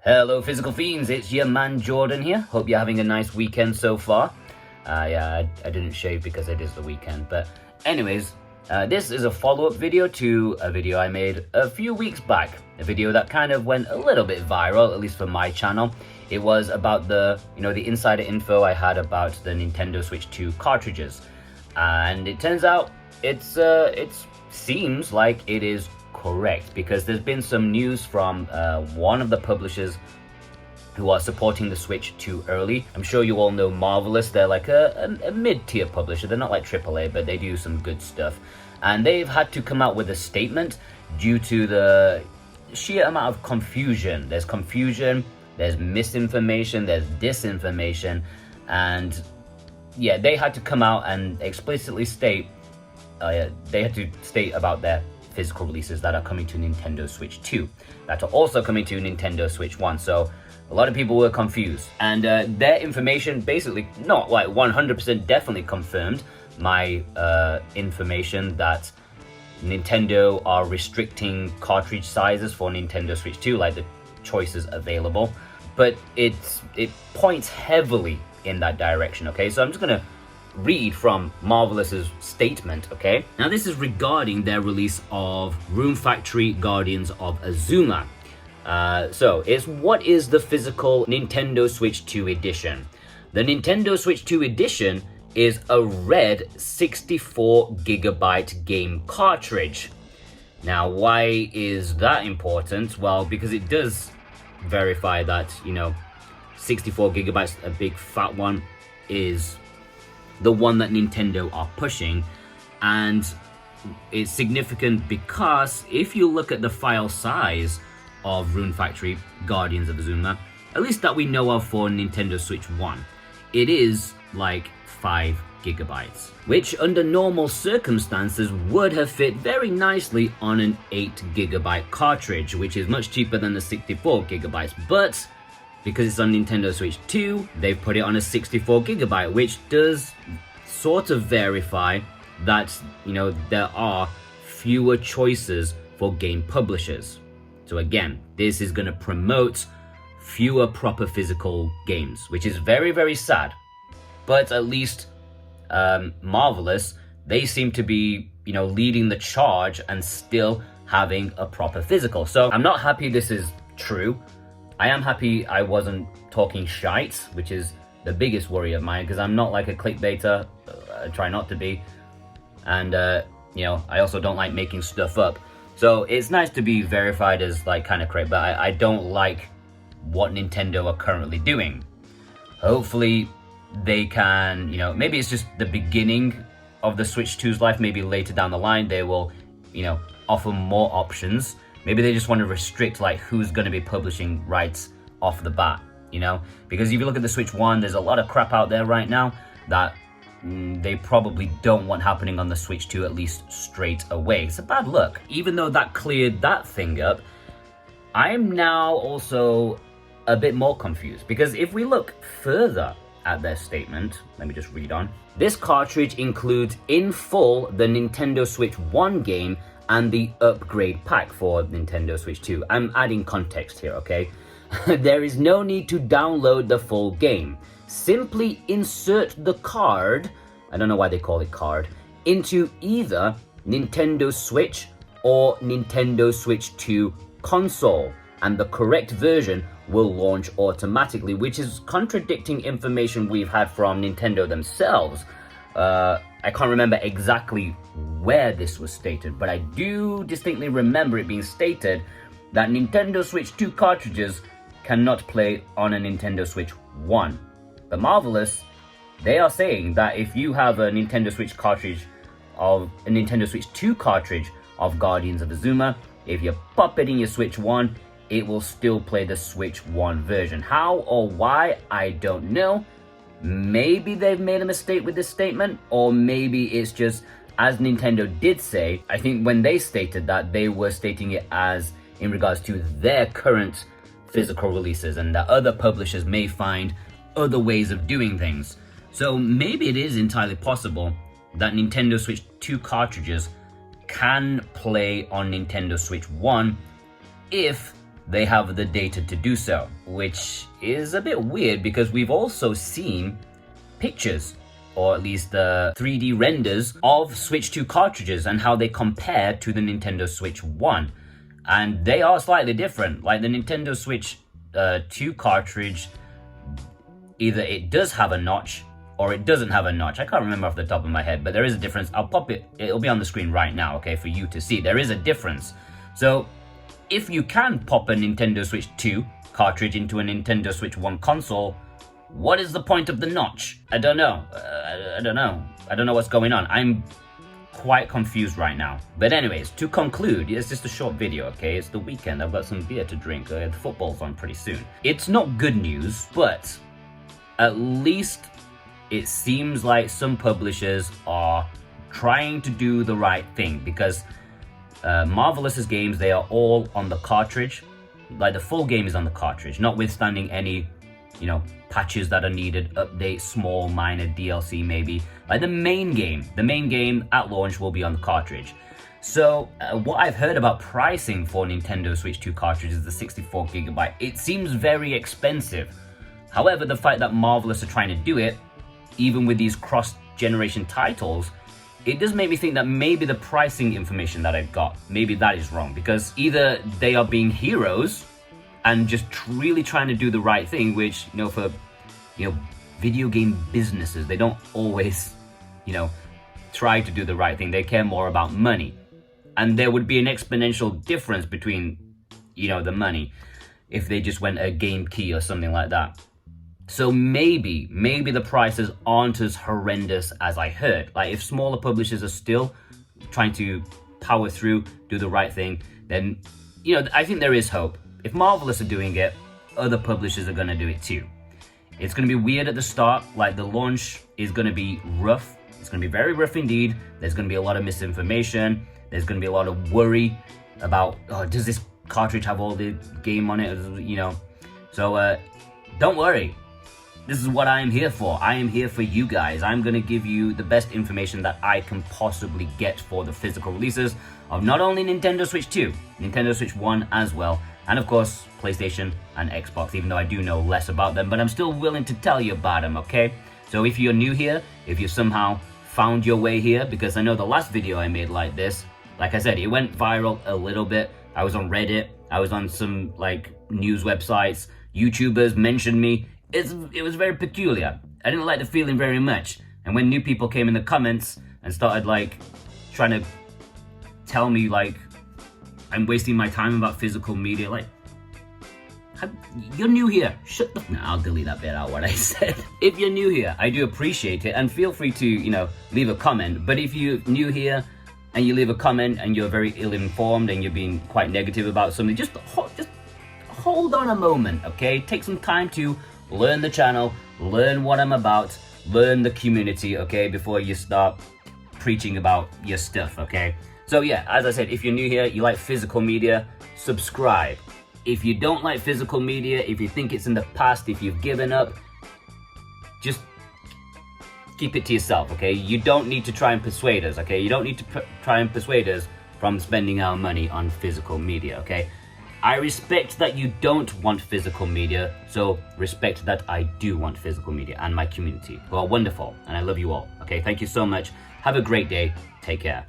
Hello physical fiends, it's your man Jordan here. Hope you're having a nice weekend so far. I didn't shave because it is the weekend, but anyways, this is a follow-up video to a video I made a few weeks back. A video that kind of went a little bit viral, at least for my channel. It was about the insider info I had about the Nintendo Switch 2 cartridges. And it turns out it seems like it is correct, because there's been some news from one of the publishers who are supporting the Switch 2 early. I'm sure you all know Marvelous. They're like a mid-tier publisher. They're not like AAA, but they do some good stuff. And they've had to come out with a statement due to the sheer amount of confusion. There's confusion, there's misinformation, there's disinformation, and yeah, they had to come out and explicitly state, about their physical releases that are coming to Nintendo Switch 2, that are also coming to Nintendo Switch 1. So a lot of people were confused, and their information basically not like 100% definitely confirmed my information that Nintendo are restricting cartridge sizes for Nintendo Switch 2, like the choices available, but it points heavily in that direction. Okay, so I'm just gonna read from Marvelous's statement. Okay, now this is regarding their release of Room Factory Guardians of Azuma. So it's what is the physical Nintendo Switch 2 edition? The Nintendo Switch 2 edition is a red 64GB game cartridge. Now, why is that important? Well, because it does verify that 64GB, a big fat one, is the one that Nintendo are pushing. And it's significant because if you look at the file size of Rune Factory Guardians of Azuma, at least that we know of for Nintendo Switch 1, it is like 5GB, which under normal circumstances would have fit very nicely on an 8GB cartridge, which is much cheaper than the 64GB. But because it's on Nintendo Switch 2, they've put it on a 64GB, which does sort of verify that there are fewer choices for game publishers. So again, this is going to promote fewer proper physical games, which is very, very sad. But at least Marvelous, they seem to be leading the charge and still having a proper physical. So I'm not happy this is true. I am happy I wasn't talking shite, which is the biggest worry of mine, because I'm not like a clickbaiter. I try not to be. And I also don't like making stuff up. So it's nice to be verified as like kind of correct, but I don't like what Nintendo are currently doing. Hopefully they can, maybe it's just the beginning of the Switch 2's life. Maybe later down the line they will, offer more options. Maybe they just want to restrict like who's going to be publishing rights off the bat, because if you look at the Switch 1, there's a lot of crap out there right now that they probably don't want happening on the Switch 2, at least straight away. It's a bad look. Even though that cleared that thing up, I'm now also a bit more confused, because if we look further at their statement, let me just read on. This cartridge includes in full the Nintendo Switch 1 game and the upgrade pack for Nintendo Switch 2. I'm adding context here, okay? There is no need to download the full game. Simply insert the card, I don't know why they call it card, into either Nintendo Switch or Nintendo Switch 2 console, and the correct version will launch automatically, which is contradicting information we've had from Nintendo themselves. I can't remember exactly where this was stated, but I do distinctly remember it being stated that Nintendo Switch 2 cartridges cannot play on a Nintendo Switch 1. But Marvelous, they are saying that if you have a Nintendo Switch cartridge of a Nintendo Switch 2 cartridge of Guardians of Azuma, if you pop it in your Switch 1, it will still play the Switch 1 version. How or why, I don't know. Maybe they've made a mistake with this statement, or maybe it's just, as Nintendo did say, I think when they stated that, they were stating it as in regards to their current physical releases, and that other publishers may find other ways of doing things. So maybe it is entirely possible that Nintendo Switch 2 cartridges can play on Nintendo Switch 1 if they have the data to do so, which is a bit weird because we've also seen pictures, or at least the 3D renders of Switch 2 cartridges and how they compare to the Nintendo Switch 1. And they are slightly different. Like the Nintendo Switch 2 cartridge, either it does have a notch or it doesn't have a notch. I can't remember off the top of my head, but there is a difference. I'll pop it, it'll be on the screen right now, okay, for you to see. There is a difference. So if you can pop a Nintendo Switch 2 cartridge into a Nintendo Switch 1 console, what is the point of the notch? I don't know. I don't know what's going on. I'm quite confused right now. But anyways, to conclude, it's just a short video, okay? It's the weekend. I've got some beer to drink. The football's on pretty soon. It's not good news, but at least it seems like some publishers are trying to do the right thing, because Marvelous's games, they are all on the cartridge. Like the full game is on the cartridge, notwithstanding any, patches that are needed, updates, small, minor DLC maybe. Like the main game at launch will be on the cartridge. So what I've heard about pricing for Nintendo Switch 2 cartridges, the 64GB, it seems very expensive. However, the fact that Marvelous are trying to do it, even with these cross-generation titles, it does make me think that maybe the pricing information that I've got, maybe that is wrong, because either they are being heroes and just really trying to do the right thing, which, for, video game businesses, they don't always, try to do the right thing. They care more about money. And there would be an exponential difference between, the money if they just went a game key or something like that. So maybe the prices aren't as horrendous as I heard. Like if smaller publishers are still trying to power through, do the right thing, then, I think there is hope. If Marvelous are doing it, other publishers are going to do it too. It's going to be weird at the start. Like the launch is going to be rough. It's going to be very rough indeed. There's going to be a lot of misinformation. There's going to be a lot of worry about, does this cartridge have all the game on it? So don't worry. This is what I am here for. I am here for you guys. I'm going to give you the best information that I can possibly get for the physical releases of not only Nintendo Switch 2, Nintendo Switch 1 as well, and of course, PlayStation and Xbox, even though I do know less about them, but I'm still willing to tell you about them, okay? So if you're new here, if you somehow found your way here, because I know the last video I made like this, like I said, it went viral a little bit. I was on Reddit, I was on some news websites, YouTubers mentioned me. It was very peculiar. I didn't like the feeling very much. And when new people came in the comments and started trying to tell me I'm wasting my time about physical media, you're new here. Shut the... Nah, I'll delete that bit out what I said. If you're new here, I do appreciate it, and feel free to, leave a comment. But if you're new here and you leave a comment and you're very ill-informed and you're being quite negative about something, just hold on a moment, okay? Take some time to learn the channel, learn what I'm about, learn the community, okay, before you start preaching about your stuff, okay? So yeah, as I said, if you're new here, you like physical media, subscribe. If you don't like physical media, if you think it's in the past, if you've given up, just keep it to yourself, okay? You don't need to try and persuade us, okay? You don't need to try and persuade us from spending our money on physical media, okay? I respect that you don't want physical media, so respect that I do want physical media and my community, who are wonderful, and I love you all, okay? Thank you so much. Have a great day. Take care.